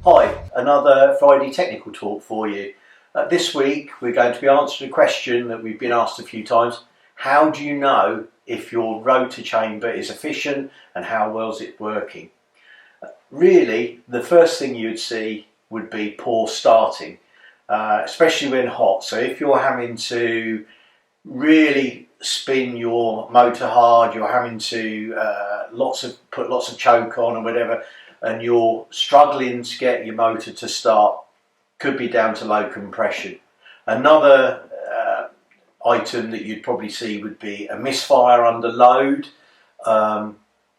Hi, another Friday technical talk for you. This week we're going to be answering a question that we've been asked a few times. How do you know if your rotor chamber is efficient and how well is it working? Really, the first thing you'd see would be poor starting, especially when hot. So if you're having to really spin your motor hard, you're having to put lots of choke on or whatever, and you're struggling to get your motor to start, could be down to low compression. Another item that you'd probably see would be a misfire under load.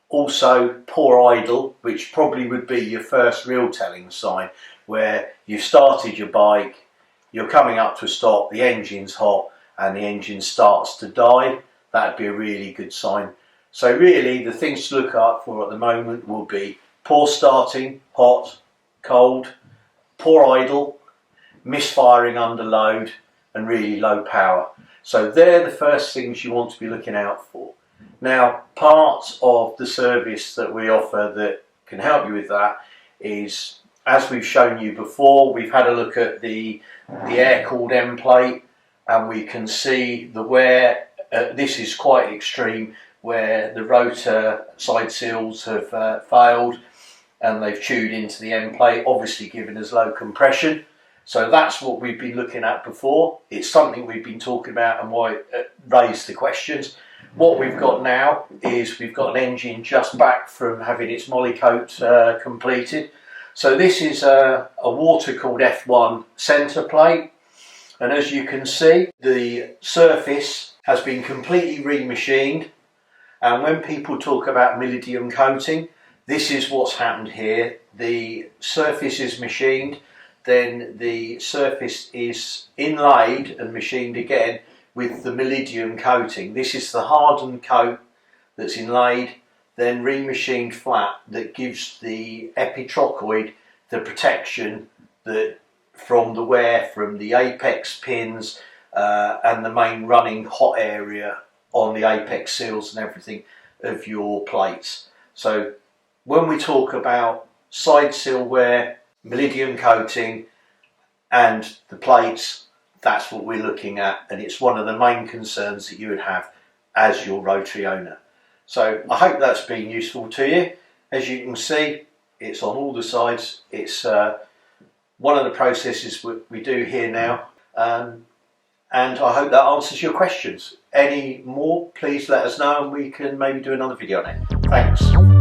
Also poor idle, which probably would be your first real telling sign, where you've started your bike, you're coming up to a stop, the engine's hot and the engine starts to die. That'd be a really good sign. So really the things to look out for at the moment will be poor starting, hot, cold, poor idle, misfiring under load and really low power. So they're the first things you want to be looking out for. Now, part of the service that we offer that can help you with that is, as we've shown you before, we've had a look at the air-cooled end plate, and we can see the wear. This is quite extreme, where the rotor side seals have failed and they've chewed into the end plate, obviously giving us low compression. So that's what we've been looking at before. It's something we've been talking about and why it raised the questions. What we've got now is we've got an engine just back from having its molly coat completed. So this is a water cooled F1 centre plate, and as you can see, the surface has been completely remachined. And when people talk about millennium coating, this is what's happened here. The surface is machined, then the surface is inlaid and machined again with the millennium coating. This is the hardened coat that's inlaid, then remachined flat, that gives the epitrochoid the protection that from the wear from the apex pins and the main running hot area on the apex seals and everything of your plates. So when we talk about side seal wear, millennium coating and the plates, that's what we're looking at, and it's one of the main concerns that you would have as your rotary owner. So I hope that's been useful to you. As you can see, it's on all the sides. It's one of the processes we do here now, and I hope that answers your questions. Any more, please let us know and we can maybe do another video on it. Thanks.